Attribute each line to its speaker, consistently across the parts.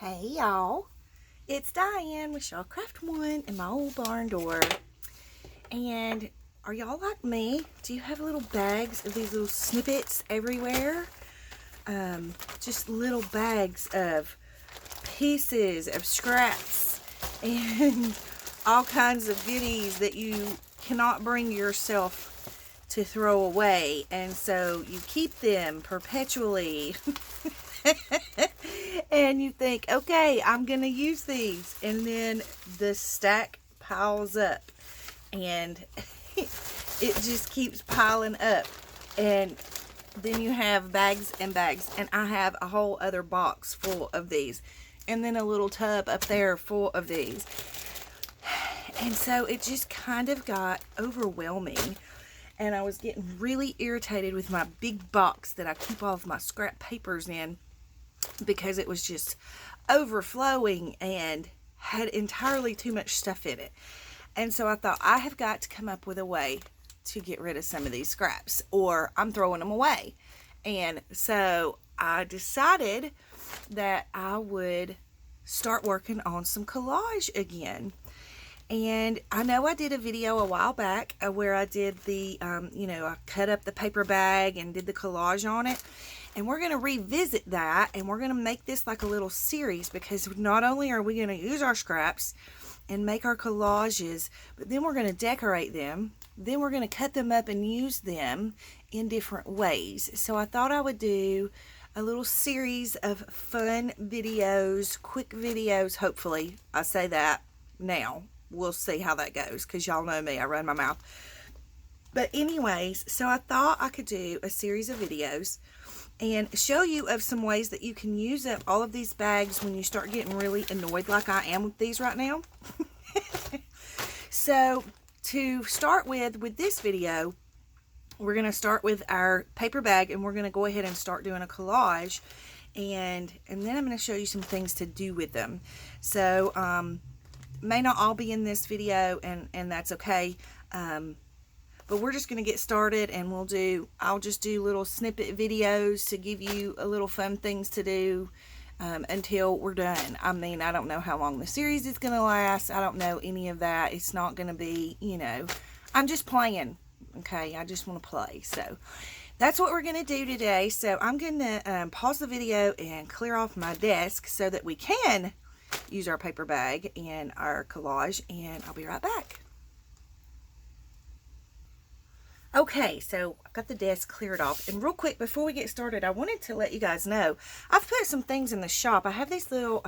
Speaker 1: Hey y'all, it's Diane with Shawcraft One and my old barn door. And are y'all like me? Do you have little bags of these little snippets everywhere? Just little bags of pieces of scraps and all kinds of goodies that you cannot bring yourself to throw away, and so you keep them perpetually. And you think, okay, I'm gonna use these, and then the stack piles up and it just keeps piling up, and then you have bags and bags, and I have a whole other box full of these, and then a little tub up there full of these. And so it just kind of got overwhelming, and I was getting really irritated with my big box that I keep all of my scrap papers in, because it was just overflowing and had entirely too much stuff in it. And so I thought, I have got to come up with a way to get rid of some of these scraps, or I'm throwing them away. And so I decided that I would start working on some collage again. And I know I did a video a while back where I did the, I cut up the paper bag and did the collage on it. And we're going to revisit that, and we're going to make this like a little series, because not only are we going to use our scraps and make our collages, but then we're going to decorate them. Then we're going to cut them up and use them in different ways. So I thought I would do a little series of fun videos, quick videos, hopefully. I say that now. We'll see how that goes, because y'all know me, I run my mouth. But anyways, so I thought I could do a series of videos and show you of some ways that you can use up all of these bags when you start getting really annoyed like I am with these right now. So to start with this video, we're going to start with our paper bag, and we're going to go ahead and start doing a collage, and then I'm going to show you some things to do with them. So may not all be in this video, and that's okay. But we're just going to get started, and I'll just do little snippet videos to give you a little fun things to do until we're done. I mean, I don't know how long the series is going to last. I don't know any of that. It's not going to be, I'm just playing. Okay, I just want to play. So that's what we're going to do today. So I'm going to pause the video and clear off my desk so that we can use our paper bag and our collage, and I'll be right back. Okay, so I've got the desk cleared off, and real quick before we get started, I wanted to let you guys know I've put some things in the shop. I have these little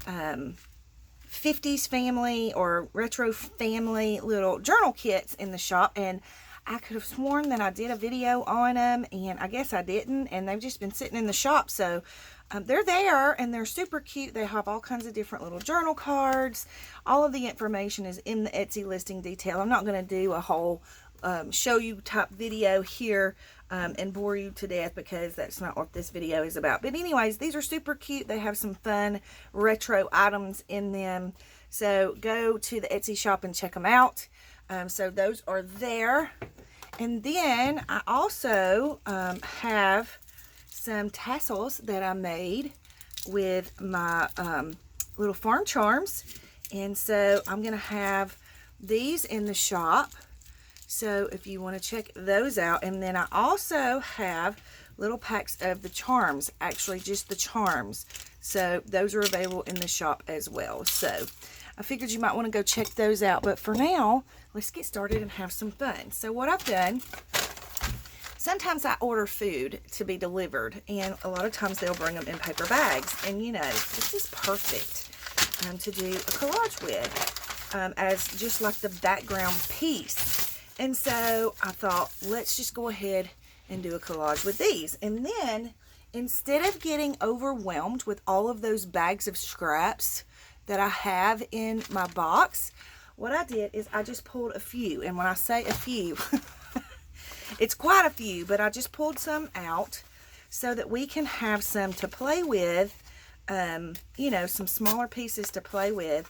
Speaker 1: 50s family or retro family little journal kits in the shop, and I could have sworn that I did a video on them, and I guess I didn't, and they've just been sitting in the shop. So they're there, and they're super cute. They have all kinds of different little journal cards. All of the information is in the Etsy listing detail. I'm not going to do a whole show you type video here and bore you to death, because that's not what this video is about. But anyways, these are super cute. They have some fun retro items in them. So go to the Etsy shop and check them out. So those are there. And then I also have some tassels that I made with my little farm charms. And so I'm going to have these in the shop. So if you want to check those out. And then I also have little packs of the charms, actually just the charms. So those are available in the shop as well. So I figured you might want to go check those out. But for now, let's get started and have some fun. So what I've done, sometimes I order food to be delivered, and a lot of times they'll bring them in paper bags. And this is perfect to do a collage with as just like the background piece. And so I thought, let's just go ahead and do a collage with these. And then instead of getting overwhelmed with all of those bags of scraps that I have in my box, what I did is I just pulled a few. And when I say a few, it's quite a few, but I just pulled some out so that we can have some to play with, some smaller pieces to play with,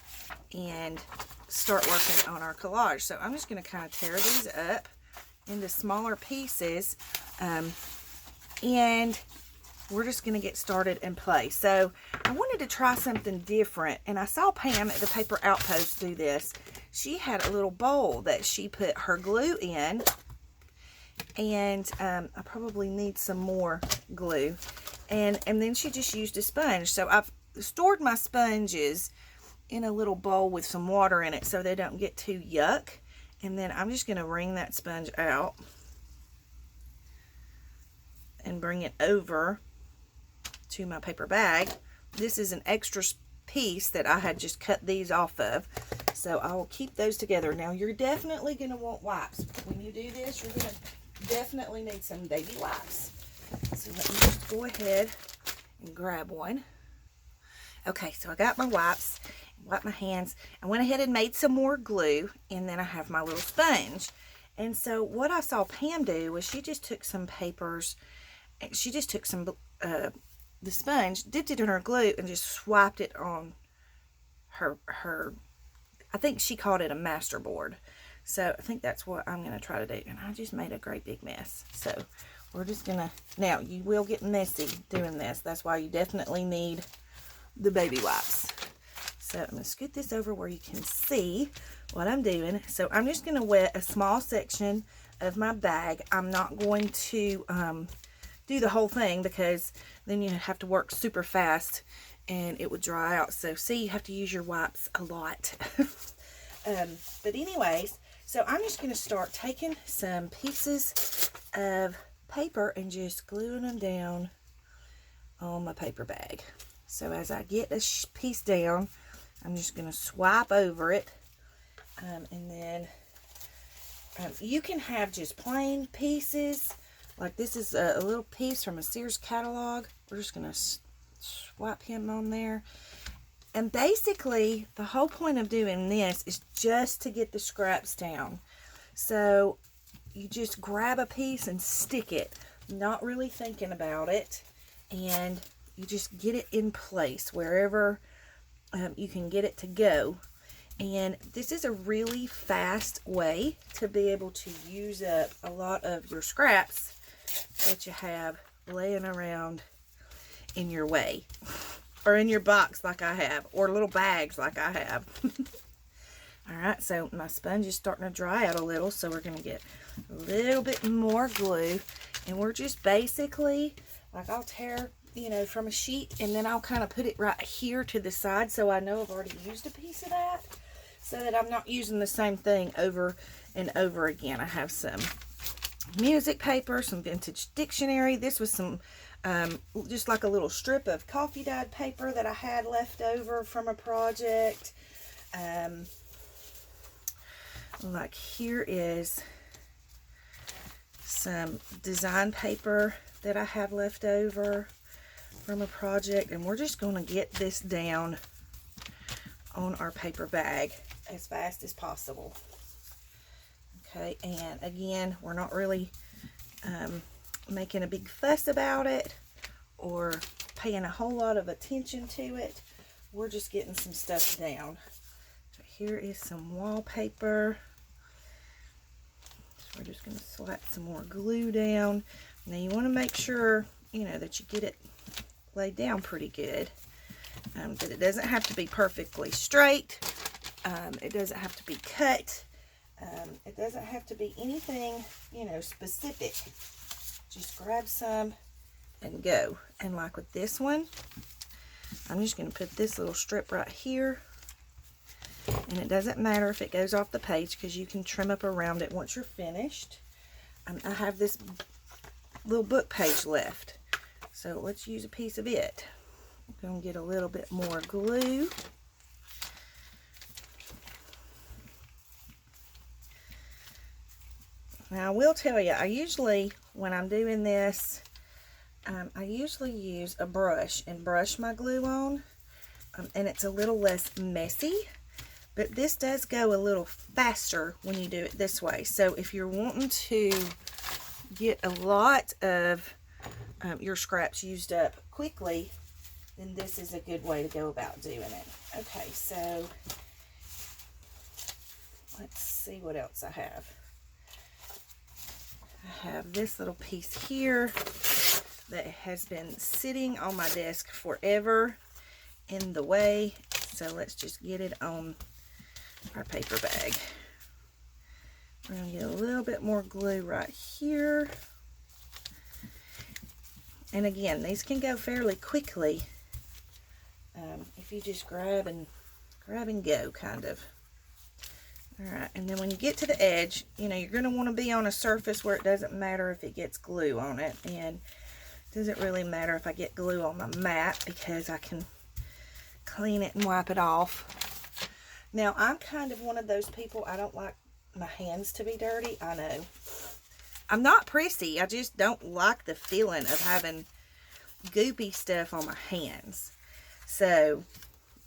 Speaker 1: and start working on our collage. So I'm just going to kind of tear these up into smaller pieces, and we're just going to get started and play. So I wanted to try something different, and I saw Pam at the Paper Outpost do this. She had a little bowl that she put her glue in, and I probably need some more glue, and then she just used a sponge. So I've stored my sponges in a little bowl with some water in it so they don't get too yuck, and then I'm just going to wring that sponge out and bring it over to my paper bag. This is an extra piece that I had just cut these off of, so I will keep those together. Now you're definitely going to want wipes. When you do this, you're going to definitely need some baby wipes. So let me just go ahead and grab one. Okay, so I got my wipes, wiped my hands. I went ahead and made some more glue, and then I have my little sponge. And so what I saw Pam do was she just took some papers, and she just took some the sponge, dipped it in her glue, and just swiped it on her I think she called it a master board. So I think that's what I'm going to try to do. And I just made a great big mess. So we're just going to, now you will get messy doing this. That's why you definitely need the baby wipes. So I'm going to scoot this over where you can see what I'm doing. So I'm just going to wet a small section of my bag. I'm not going to do the whole thing, because then you have to work super fast and it would dry out. So see, you have to use your wipes a lot. But anyways, so I'm just going to start taking some pieces of paper and just gluing them down on my paper bag. So as I get a piece down, I'm just going to swipe over it, and then you can have just plain pieces. Like this is a little piece from a Sears catalog. We're just going to swipe him on there. And basically, the whole point of doing this is just to get the scraps down. So you just grab a piece and stick it, not really thinking about it. And you just get it in place wherever you can get it to go. And this is a really fast way to be able to use up a lot of your scraps that you have laying around in your way, or in your box like I have, or little bags like I have. Alright, so my sponge is starting to dry out a little, so we're going to get a little bit more glue, and we're just basically, like I'll tear, you know, from a sheet, and then I'll kind of put it right here to the side so I know I've already used a piece of that, so that I'm not using the same thing over and over again. I have some music paper, some vintage dictionary. This was some just like a little strip of coffee dyed paper that I had left over from a project. Like here is some design paper that I have left over from a project, and we're just going to get this down on our paper bag as fast as possible. Okay, and again, we're not really making a big fuss about it or paying a whole lot of attention to it. We're just getting some stuff down. So here is some wallpaper. So we're just going to slap some more glue down. Now you want to make sure, you know, that you get it laid down pretty good. But it doesn't have to be perfectly straight. It doesn't have to be cut. It doesn't have to be anything, you know, specific. Just grab some and go. And like with this one, I'm just going to put this little strip right here. And it doesn't matter if it goes off the page, because you can trim up around it once you're finished. I have this little book page left, so let's use a piece of it. I'm going to get a little bit more glue. Now, I will tell you, I usually, when I'm doing this, I usually use a brush and brush my glue on, and it's a little less messy, but this does go a little faster when you do it this way. So if you're wanting to get a lot of your scraps used up quickly, then this is a good way to go about doing it. Okay, so let's see what else I have. I have this little piece here. that has been sitting on my desk forever in the way. So let's just get it on our paper bag. We're going to get a little bit more glue right here. And again, these can go fairly quickly if you just grab and go, kind of. Alright, and then when you get to the edge, you know, you're going to want to be on a surface where it doesn't matter if it gets glue on it. And it doesn't really matter if I get glue on my mat, because I can clean it and wipe it off. Now, I'm kind of one of those people, I don't like my hands to be dirty. I know. I'm not prissy. I just don't like the feeling of having goopy stuff on my hands. So,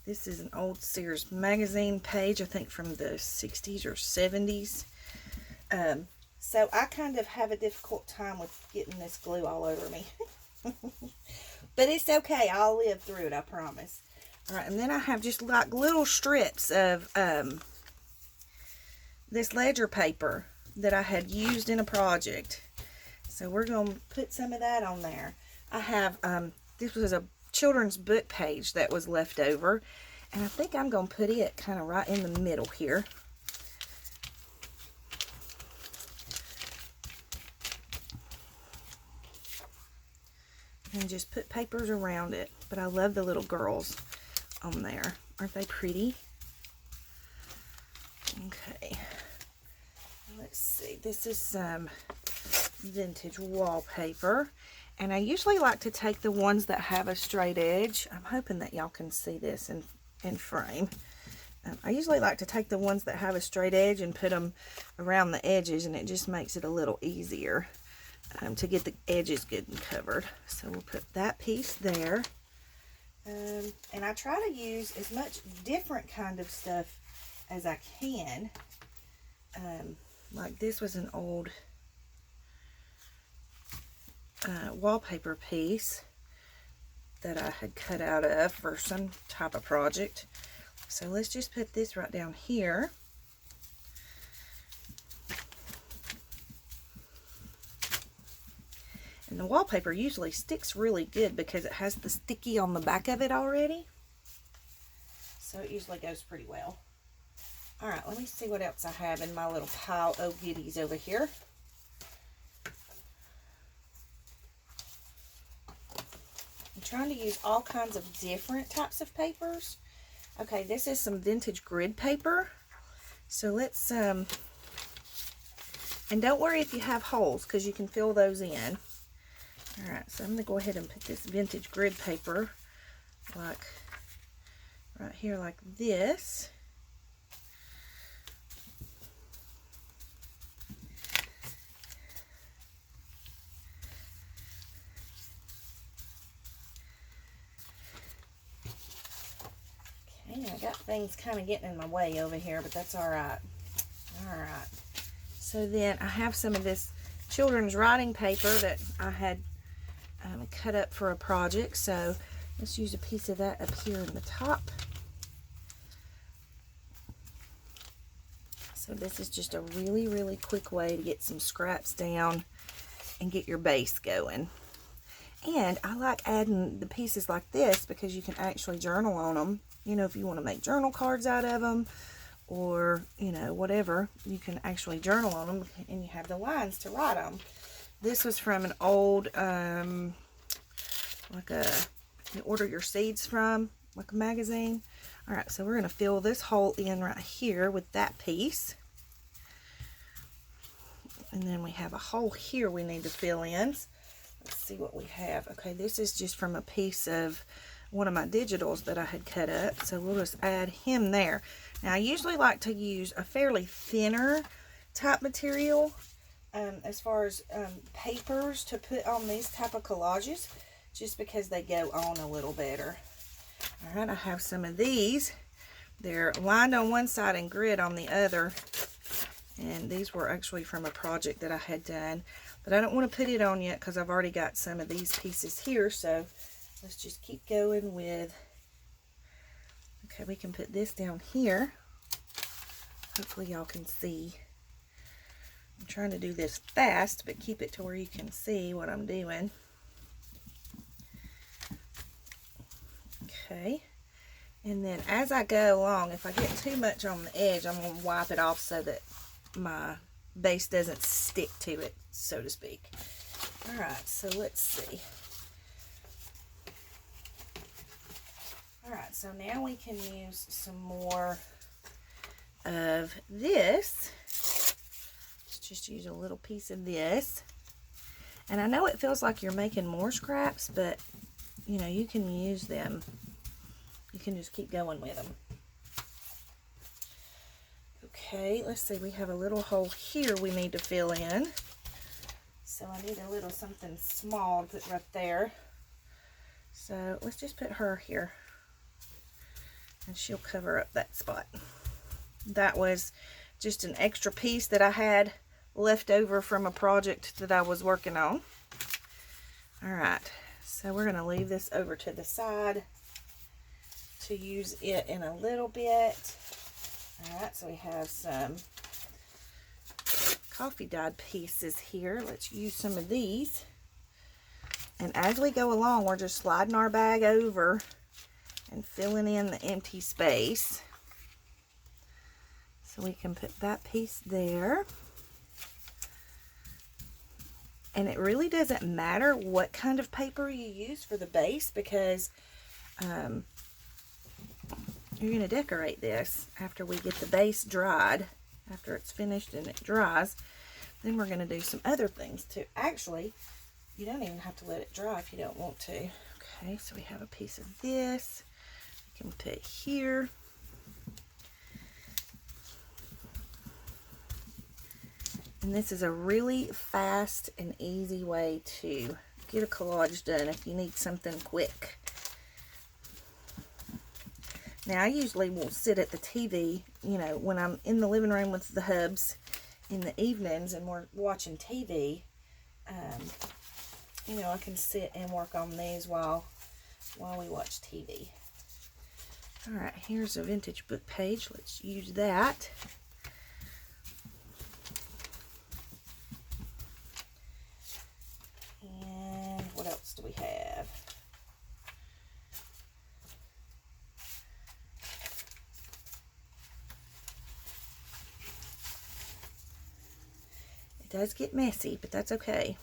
Speaker 1: this is an old Sears magazine page, I think from the 60s or 70s. So, I kind of have a difficult time with getting this glue all over me. But it's okay. I'll live through it, I promise. Alright, and then I have just like little strips of this ledger paper that I had used in a project. So we're going to put some of that on there. I have, this was a children's book page that was left over, and I think I'm going to put it kind of right in the middle here. And just put papers around it. But I love the little girls on there. Aren't they pretty? Okay. Let's see. This is some vintage wallpaper. And I usually like to take the ones that have a straight edge. I'm hoping that y'all can see this in frame. I usually like to take the ones that have a straight edge and put them around the edges, and it just makes it a little easier to get the edges good and covered. So we'll put that piece there. And I try to use as much different kind of stuff as I can. Like this was an old wallpaper piece that I had cut out of for some type of project. So let's just put this right down here. And the wallpaper usually sticks really good because it has the sticky on the back of it already. So it usually goes pretty well. Alright, let me see what else I have in my little pile of goodies over here. I'm trying to use all kinds of different types of papers. Okay, this is some vintage grid paper. So let's, and don't worry if you have holes, because you can fill those in. Alright, so I'm going to go ahead and put this vintage grid paper like right here like this. Okay, I got things kind of getting in my way over here, but that's alright. Alright, so then I have some of this children's writing paper that I had cut up for a project, so let's use a piece of that up here in the top. So this is just a really, really quick way to get some scraps down and get your base going. And I like adding the pieces like this because you can actually journal on them. You know, if you want to make journal cards out of them, or, you know, whatever, you can actually journal on them, and you have the lines to write on. This was from an old, like you order your seeds from, like a magazine. Alright, so we're going to fill this hole in right here with that piece. And then we have a hole here we need to fill in. Let's see what we have. Okay, this is just from a piece of one of my digitals that I had cut up. So we'll just add him there. Now, I usually like to use a fairly thinner type material as far as papers to put on these type of collages, just because they go on a little better. Alright, I have some of these. They're lined on one side and grid on the other. And these were actually from a project that I had done. But I don't want to put it on yet because I've already got some of these pieces here. So let's just keep going with... Okay, we can put this down here. Hopefully y'all can see. I'm trying to do this fast, but keep it to where you can see what I'm doing. Okay. And then as I go along, if I get too much on the edge, I'm going to wipe it off so that my base doesn't stick to it, so to speak. Alright, so let's see. Alright, so now we can use some more of this. Let's just use a little piece of this. And I know it feels like you're making more scraps, but you know, you can use them. You can just keep going with them. Okay, let's see, we have a little hole here we need to fill in. So I need a little something small to put right there. So let's just put her here. And she'll cover up that spot. That was just an extra piece that I had left over from a project that I was working on. Alright, so we're going to leave this over to the side to use it in a little bit. Alright, so we have some coffee dyed pieces here. Let's use some of these. And as we go along, we're just sliding our bag over and filling in the empty space. So we can put that piece there. And it really doesn't matter what kind of paper you use for the base, because you're going to decorate this after we get the base dried. After it's finished and it dries, then we're going to do some other things too. Actually, you don't even have to let it dry if you don't want to. Okay, so we have a piece of this. We can put here. And this is a really fast and easy way to get a collage done if you need something quick. Now, I usually will sit at the TV, you know, when I'm in the living room with the hubs in the evenings and we're watching TV. You know, I can sit and work on these while we watch TV. Alright, here's a vintage book page. Let's use that. And what else do we have? It does get messy, but that's okay.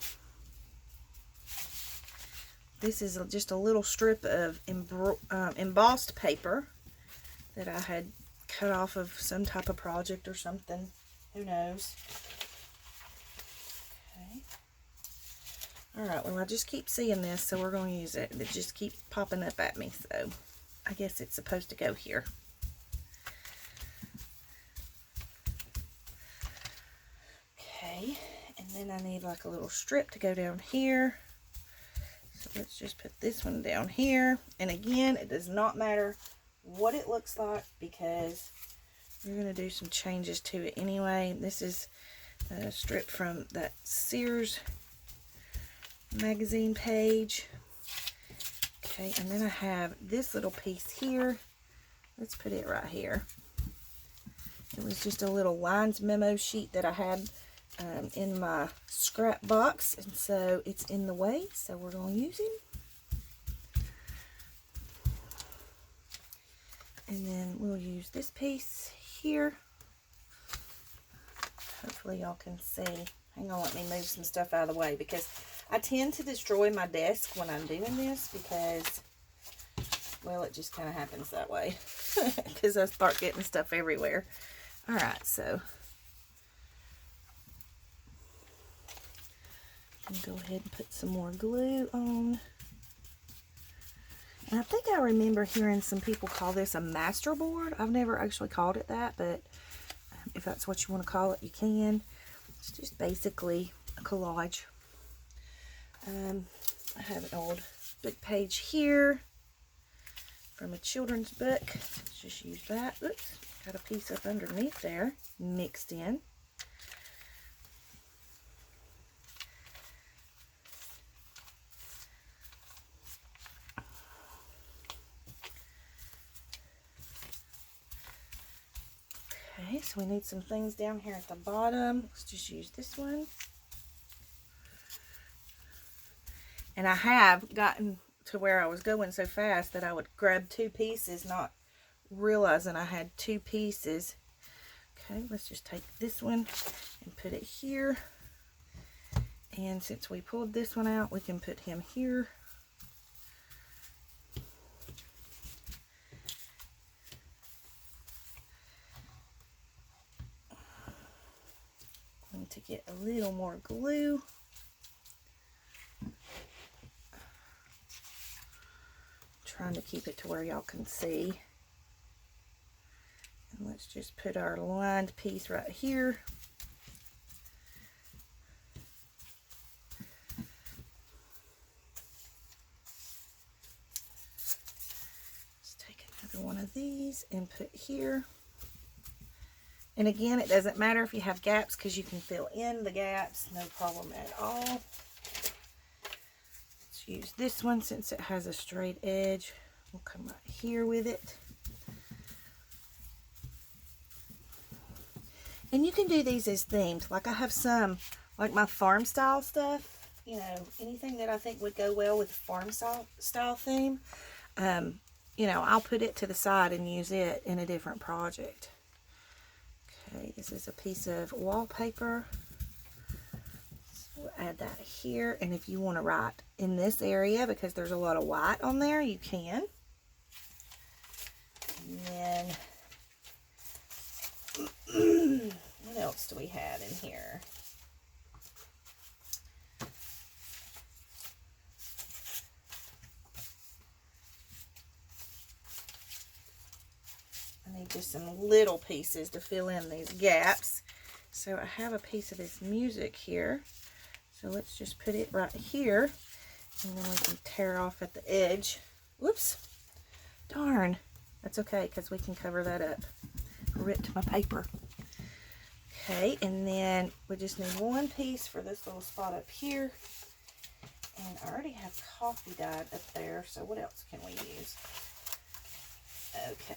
Speaker 1: This is just a little strip of embossed paper that I had cut off of some type of project or something. Who knows? Okay. Alright, well, I just keep seeing this, so we're going to use it. It just keeps popping up at me, so I guess it's supposed to go here. Okay, and then I need like a little strip to go down here. So let's just put this one down here. And again, it does not matter what it looks like because we're going to do some changes to it anyway. This is a strip from that Sears magazine page. Okay, and then I have this little piece here. Let's put it right here. It was just a little lines memo sheet that I had in my scrap box, and so it's in the way, so we're going to use it. And then we'll use this piece here. Hopefully y'all can see. Hang on, let me move some stuff out of the way, because I tend to destroy my desk when I'm doing this because, well, it just kind of happens that way because I start getting stuff everywhere. Alright, so go ahead and put some more glue on. And I think I remember hearing some people call this a master board. I've never actually called it that, but if that's what you want to call it, you can. It's just basically a collage. I have an old book page here from a children's book. Let's just use that. Oops, got a piece up underneath there mixed in. Okay, so we need some things down here at the bottom. Let's just use this one. And I have gotten to where I was going so fast that I would grab 2 pieces, not realizing I had 2 pieces. Okay, let's just take this one and put it here. And since we pulled this one out, we can put him here. Going to get a little more glue. Trying to keep it to where y'all can see. And let's just put our lined piece right here. Let's take another one of these and put here. And again, it doesn't matter if you have gaps because you can fill in the gaps, no problem at all. Let's use this one since it has a straight edge. We'll come right here with it. And you can do these as themed. Like I have some, like my farm style stuff, you know, anything that I think would go well with farm style theme, you know, I'll put it to the side and use it in a different project. Okay, this is a piece of wallpaper. So we'll add that here. And if you want to write in this area, because there's a lot of white on there, you can. And then, what else do we have in here? I need just some little pieces to fill in these gaps. So I have a piece of this music here. So let's just put it right here. And then we can tear off at the edge. Whoops. Darn. That's okay, because we can cover that up. Ripped my paper. Okay, and then we just need one piece for this little spot up here. And I already have coffee dyed up there, so what else can we use? Okay.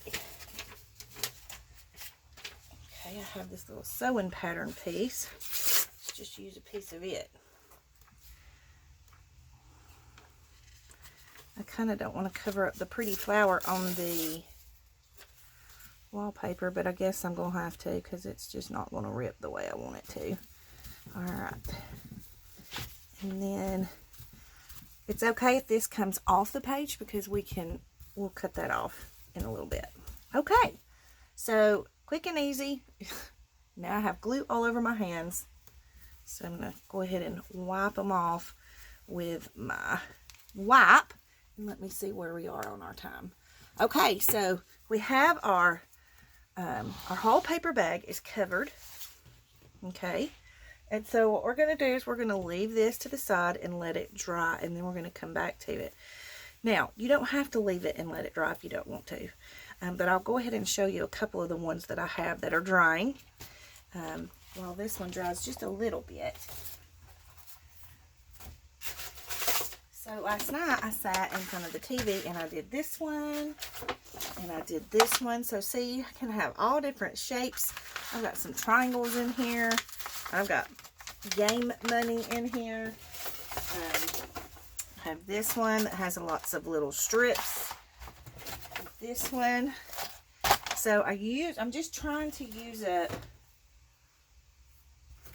Speaker 1: Okay, I have this little sewing pattern piece. Let's just use a piece of it. I kind of don't want to cover up the pretty flower on the wallpaper, but I guess I'm going to have to because it's just not going to rip the way I want it to. Alright. And then it's okay if this comes off the page because we'll cut that off in a little bit. Okay. So quick and easy. Now I have glue all over my hands. So I'm going to go ahead and wipe them off with my wipe. And let me see where we are on our time. Okay, so we have our whole paper bag is covered. Okay. And so what we're going to do is we're going to leave this to the side and let it dry. And then we're going to come back to it. Now, you don't have to leave it and let it dry if you don't want to. But I'll go ahead and show you a couple of the ones that I have that are drying. While this one dries just a little bit. So last night I sat in front of the TV and I did this one and I did this one. So see, I can have all different shapes. I've got some triangles in here. I've got game money in here. I have this one that has lots of little strips. This one. So I'm just trying to use up,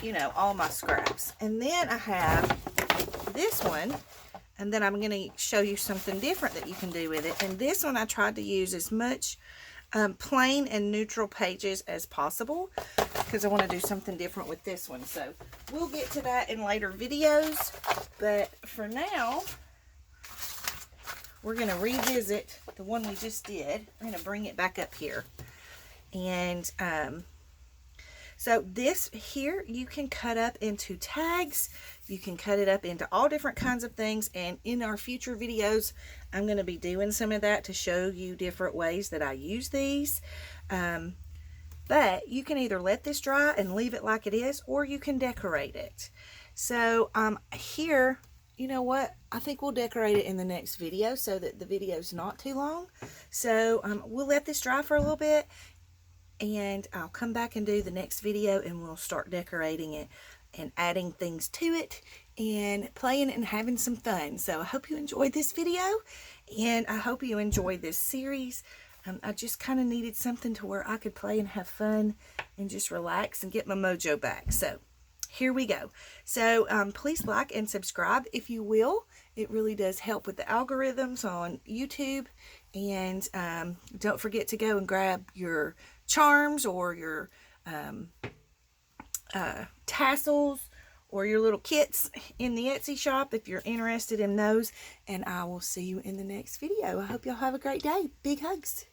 Speaker 1: you know, all my scraps. And then I have this one. And then I'm going to show you something different that you can do with it. And this one I tried to use as much plain and neutral pages as possible because I want to do something different with this one. So we'll get to that in later videos. But for now, we're going to revisit the one we just did. I'm going to bring it back up here. And so this here, you can cut up into tags. You can cut it up into all different kinds of things. And in our future videos, I'm going to be doing some of that to show you different ways that I use these. But you can either let this dry and leave it like it is, or you can decorate it. So here, you know what? I think we'll decorate it in the next video so that the video's not too long. So we'll let this dry for a little bit. And I'll come back and do the next video and we'll start decorating it and adding things to it and playing and having some fun. So I hope you enjoyed this video, and I hope you enjoyed this series. I just kind of needed something to where I could play and have fun and just relax and get my mojo back. So here we go. So please like and subscribe if you will. It really does help with the algorithms on YouTube. And don't forget to go and grab your charms or your tassels or your little kits in the Etsy shop if you're interested in those. And I will see you in the next video. I hope y'all have a great day. Big hugs.